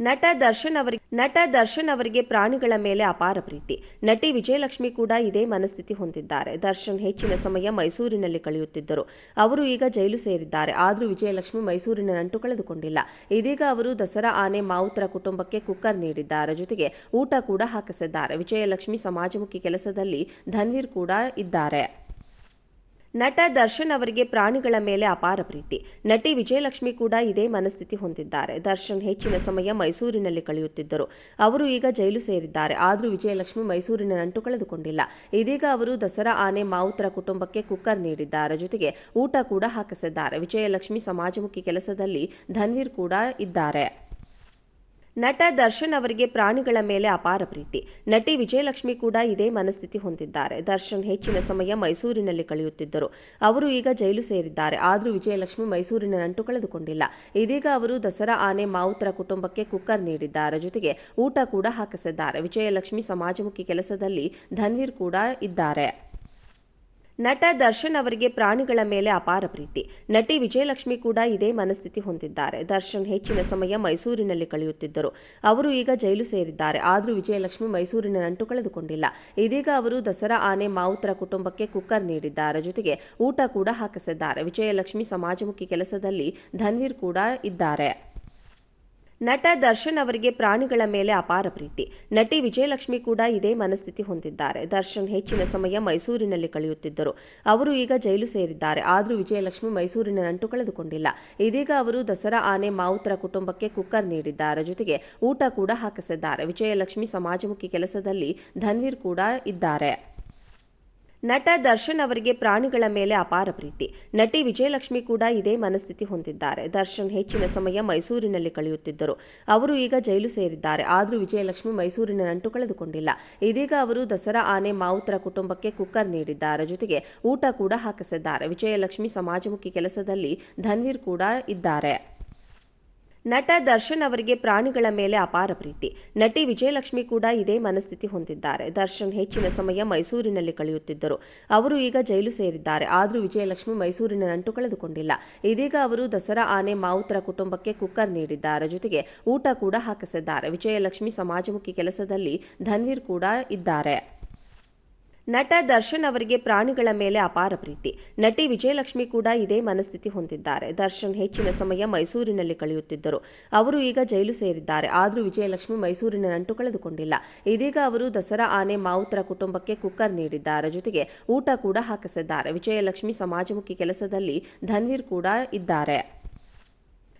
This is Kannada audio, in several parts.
ನಟ ದರ್ಶನ್ ಅವರಿಗೆ ಪ್ರಾಣಿಗಳ ಮೇಲೆ ಅಪಾರ ಪ್ರೀತಿ. ನಟಿ ವಿಜಯಲಕ್ಷ್ಮಿ ಕೂಡ ಇದೇ ಮನಸ್ಥಿತಿ ಹೊಂದಿದ್ದಾರೆ. ದರ್ಶನ್ ಹೆಚ್ಚಿನ ಸಮಯ ಮೈಸೂರಿನಲ್ಲಿ ಕಳೆಯುತ್ತಿದ್ದರು. ಅವರು ಈಗ ಜೈಲು ಸೇರಿದ್ದಾರೆ. ಆದರೂ ವಿಜಯಲಕ್ಷ್ಮಿ ಮೈಸೂರಿನ ನಂಟು ಕಳೆದುಕೊಂಡಿಲ್ಲ. ಇದೀಗ ಅವರು ದಸರಾ ಆನೆ ಮಾವುತರ ಕುಟುಂಬಕ್ಕೆ ಕುಕ್ಕರ್ ನೀಡಿದ್ದಾರೆ. ಜೊತೆಗೆ ಊಟ ಕೂಡ ಹಾಕಿಸಿದ್ದಾರೆ. ವಿಜಯಲಕ್ಷ್ಮಿ ಸಮಾಜಮುಖಿ ಕೆಲಸದಲ್ಲಿ ಧನ್ವೀರ್ ಕೂಡ ಇದ್ದಾರೆ. ನಟ ದರ್ಶನ್ ಅವರಿಗೆ ಪ್ರಾಣಿಗಳ ಮೇಲೆ ಅಪಾರ ಪ್ರೀತಿ. ನಟಿ ವಿಜಯಲಕ್ಷ್ಮಿ ಕೂಡ ಇದೇ ಮನಸ್ಥಿತಿ ಹೊಂದಿದ್ದಾರೆ. ದರ್ಶನ್ ಹೆಚ್ಚಿನ ಸಮಯ ಮೈಸೂರಿನಲ್ಲಿ ಕಳೆಯುತ್ತಿದ್ದರು. ಅವರು ಈಗ ಜೈಲು ಸೇರಿದ್ದಾರೆ. ಆದರೂ ವಿಜಯಲಕ್ಷ್ಮಿ ಮೈಸೂರಿನ ನಂಟು ಕಳೆದುಕೊಂಡಿಲ್ಲ. ಇದೀಗ ಅವರು ದಸರಾ ಆನೆ ಮಾವುತರ ಕುಟುಂಬಕ್ಕೆ ಕುಕ್ಕರ್ ನೀಡಿದ್ದಾರೆ. ಜೊತೆಗೆ ಊಟ ಕೂಡ ಹಾಕಿಸಿದ್ದಾರೆ. ವಿಜಯಲಕ್ಷ್ಮಿ ಸಮಾಜಮುಖಿ ಕೆಲಸದಲ್ಲಿ ಧನ್ವೀರ್ ಕೂಡ ಇದ್ದಾರೆ. ನಟ ದರ್ಶನ್ ಅವರಿಗೆ ಪ್ರಾಣಿಗಳ ಮೇಲೆ ಅಪಾರ ಪ್ರೀತಿ. ನಟಿ ವಿಜಯಲಕ್ಷ್ಮಿ ಕೂಡ ಇದೇ ಮನಸ್ಥಿತಿ ಹೊಂದಿದ್ದಾರೆ. ದರ್ಶನ್ ಹೆಚ್ಚಿನ ಸಮಯ ಮೈಸೂರಿನಲ್ಲಿ ಕಳೆಯುತ್ತಿದ್ದರು. ಅವರು ಈಗ ಜೈಲು ಸೇರಿದ್ದಾರೆ. ಆದರೂ ವಿಜಯಲಕ್ಷ್ಮಿ ಮೈಸೂರಿನ ನಂಟು ಕಳೆದುಕೊಂಡಿಲ್ಲ. ಇದೀಗ ಅವರು ದಸರಾ ಆನೆ ಮಾವುತರ ಕುಟುಂಬಕ್ಕೆ ಕುಕ್ಕರ್ ನೀಡಿದ್ದಾರೆ. ಜೊತೆಗೆ ಊಟ ಕೂಡ ಹಾಕಿಸಿದ್ದಾರೆ. ವಿಜಯಲಕ್ಷ್ಮಿ ಸಮಾಜಮುಖಿ ಕೆಲಸದಲ್ಲಿ ಧನ್ವೀರ್ ಕೂಡ ಇದ್ದಾರೆ. ನಟ ದರ್ಶನ್ ಅವರಿಗೆ ಪ್ರಾಣಿಗಳ ಮೇಲೆ ಅಪಾರ ಪ್ರೀತಿ. ನಟಿ ವಿಜಯಲಕ್ಷ್ಮಿ ಕೂಡ ಇದೇ ಮನಸ್ಥಿತಿ ಹೊಂದಿದ್ದಾರೆ. ದರ್ಶನ್ ಹೆಚ್ಚಿನ ಸಮಯ ಮೈಸೂರಿನಲ್ಲಿ ಕಳೆಯುತ್ತಿದ್ದರು. ಅವರು ಈಗ ಜೈಲು ಸೇರಿದ್ದಾರೆ. ಆದರೂ ವಿಜಯಲಕ್ಷ್ಮಿ ಮೈಸೂರಿನ ನಂಟು ಕಳೆದುಕೊಂಡಿಲ್ಲ. ಇದೀಗ ಅವರು ದಸರಾ ಆನೆ ಮಾವುತರ ಕುಟುಂಬಕ್ಕೆ ಕುಕ್ಕರ್ ನೀಡಿದ್ದಾರೆ. ಜೊತೆಗೆ ಊಟ ಕೂಡ ಹಾಕಿಸಿದ್ದಾರೆ. ವಿಜಯಲಕ್ಷ್ಮಿ ಸಮಾಜಮುಖಿ ಕೆಲಸದಲ್ಲಿ ಧನ್ವೀರ್ ಕೂಡ ಇದ್ದಾರೆ. ನಟ ದರ್ಶನ್ ಅವರಿಗೆ ಪ್ರಾಣಿಗಳ ಮೇಲೆ ಅಪಾರ ಪ್ರೀತಿ. ನಟಿ ವಿಜಯಲಕ್ಷ್ಮಿ ಕೂಡ ಇದೇ ಮನಸ್ಥಿತಿ ಹೊಂದಿದ್ದಾರೆ. ದರ್ಶನ್ ಹೆಚ್ಚಿನ ಸಮಯ ಮೈಸೂರಿನಲ್ಲಿ ಕಳೆಯುತ್ತಿದ್ದರು. ಅವರು ಈಗ ಜೈಲು ಸೇರಿದ್ದಾರೆ. ಆದರೂ ವಿಜಯಲಕ್ಷ್ಮಿ ಮೈಸೂರಿನ ನಂಟು ಕಳೆದುಕೊಂಡಿಲ್ಲ. ಇದೀಗ ಅವರು ದಸರಾ ಆನೆ ಮಾವುತರ ಕುಟುಂಬಕ್ಕೆ ಕುಕ್ಕರ್ ನೀಡಿದ್ದಾರೆ. ಜೊತೆಗೆ ಊಟ ಕೂಡ ಹಾಕಿಸಿದ್ದಾರೆ. ವಿಜಯಲಕ್ಷ್ಮಿ ಸಮಾಜಮುಖಿ ಕೆಲಸದಲ್ಲಿ ಧನ್ವೀರ್ ಕೂಡ ಇದ್ದಾರೆ. ನಟ ದರ್ಶನ್ ಅವರಿಗೆ ಪ್ರಾಣಿಗಳ ಮೇಲೆ ಅಪಾರ ಪ್ರೀತಿ. ನಟಿ ವಿಜಯಲಕ್ಷ್ಮಿ ಕೂಡ ಇದೇ ಮನಸ್ಥಿತಿ ಹೊಂದಿದ್ದಾರೆ. ದರ್ಶನ್ ಹೆಚ್ಚಿನ ಸಮಯ ಮೈಸೂರಿನಲ್ಲಿ ಕಳೆಯುತ್ತಿದ್ದರು. ಅವರು ಈಗ ಜೈಲು ಸೇರಿದ್ದಾರೆ. ಆದರೂ ವಿಜಯಲಕ್ಷ್ಮಿ ಮೈಸೂರಿನ ನಂಟು ಕಳೆದುಕೊಂಡಿಲ್ಲ. ಇದೀಗ ಅವರು ದಸರಾ ಆನೆ ಮಾವುತರ ಕುಟುಂಬಕ್ಕೆ ಕುಕ್ಕರ್ ನೀಡಿದ್ದಾರೆ. ಜೊತೆಗೆ ಊಟ ಕೂಡ ಹಾಕಿಸಿದ್ದಾರೆ. ವಿಜಯಲಕ್ಷ್ಮಿ ಸಮಾಜಮುಖಿ ಕೆಲಸದಲ್ಲಿ ಧನ್ವೀರ್ ಕೂಡ ಇದ್ದಾರೆ. ನಟ ದರ್ಶನ್ ಅವರಿಗೆ ಪ್ರಾಣಿಗಳ ಮೇಲೆ ಅಪಾರ ಪ್ರೀತಿ. ನಟಿ ವಿಜಯಲಕ್ಷ್ಮಿ ಕೂಡ ಇದೇ ಮನಸ್ಥಿತಿ ಹೊಂದಿದ್ದಾರೆ. ದರ್ಶನ್ ಹೆಚ್ಚಿನ ಸಮಯ ಮೈಸೂರಿನಲ್ಲಿ ಕಳೆಯುತ್ತಿದ್ದರು. ಅವರು ಈಗ ಜೈಲು ಸೇರಿದ್ದಾರೆ. ಆದರೂ ವಿಜಯಲಕ್ಷ್ಮಿ ಮೈಸೂರಿನ ನಂಟು ಕಳೆದುಕೊಂಡಿಲ್ಲ. ಇದೀಗ ಅವರು ದಸರಾ ಆನೆ ಮಾವುತರ ಕುಟುಂಬಕ್ಕೆ ಕುಕ್ಕರ್ ನೀಡಿದ್ದಾರೆ. ಜೊತೆಗೆ ಊಟ ಕೂಡ ಹಾಕಿಸಿದ್ದಾರೆ. ವಿಜಯಲಕ್ಷ್ಮಿ ಸಮಾಜಮುಖಿ ಕೆಲಸದಲ್ಲಿ ಧನ್ವೀರ್ ಕೂಡ ಇದ್ದಾರೆ. ನಟ ದರ್ಶನ್ ಅವರಿಗೆ ಪ್ರಾಣಿಗಳ ಮೇಲೆ ಅಪಾರ ಪ್ರೀತಿ. ನಟಿ ವಿಜಯಲಕ್ಷ್ಮಿ ಕೂಡ ಇದೇ ಮನಸ್ಥಿತಿ ಹೊಂದಿದ್ದಾರೆ. ದರ್ಶನ್ ಹೆಚ್ಚಿನ ಸಮಯ ಮೈಸೂರಿನಲ್ಲಿ ಕಳೆಯುತ್ತಿದ್ದರು. ಅವರು ಈಗ ಜೈಲು ಸೇರಿದ್ದಾರೆ. ಆದರೂ ವಿಜಯಲಕ್ಷ್ಮಿ ಮೈಸೂರಿನ ನಂಟು ಕಳೆದುಕೊಂಡಿಲ್ಲ. ಇದೀಗ ಅವರು ದಸರಾ ಆನೆ ಮಾವುತರ ಕುಟುಂಬಕ್ಕೆ ಕುಕ್ಕರ್ ನೀಡಿದ್ದಾರೆ. ಜೊತೆಗೆ ಊಟ ಕೂಡ ಹಾಕಿಸಿದ್ದಾರೆ. ವಿಜಯಲಕ್ಷ್ಮಿ ಸಮಾಜಮುಖಿ ಕೆಲಸದಲ್ಲಿ ಧನ್ವೀರ್ ಕೂಡ ಇದ್ದಾರೆ.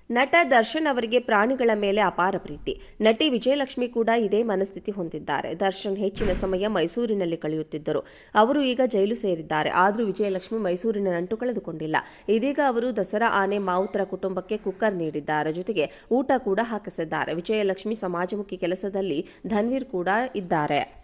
ನಟ ದರ್ಶನ್ ಅವರಿಗೆ ಪ್ರಾಣಿಗಳ ಮೇಲೆ ಅಪಾರ ಪ್ರೀತಿ. ನಟಿ ವಿಜಯಲಕ್ಷ್ಮಿ ಕೂಡ ಇದೇ ಮನಸ್ಥಿತಿ ಹೊಂದಿದ್ದಾರೆ. ದರ್ಶನ್ ಹೆಚ್ಚಿನ ಸಮಯ ಮೈಸೂರಿನಲ್ಲಿ ಕಳೆಯುತ್ತಿದ್ದರು. ಅವರು ಈಗ ಜೈಲು ಸೇರಿದ್ದಾರೆ. ಆದರೂ ವಿಜಯಲಕ್ಷ್ಮಿ ಮೈಸೂರಿನ ನಂಟು ಕಳೆದುಕೊಂಡಿಲ್ಲ. ಇದೀಗ ಅವರು ದಸರಾ ಆನೆ ಮಾವುತರ ಕುಟುಂಬಕ್ಕೆ ಕುಕ್ಕರ್ ನೀಡಿದ್ದಾರೆ. ಜೊತೆಗೆ ಊಟ ಕೂಡ ಹಾಕಿಸಿದ್ದಾರೆ. ವಿಜಯಲಕ್ಷ್ಮಿ ಸಮಾಜಮುಖಿ ಕೆಲಸದಲ್ಲಿ ಧನ್ವೀರ್ ಕೂಡ ಇದ್ದಾರೆ.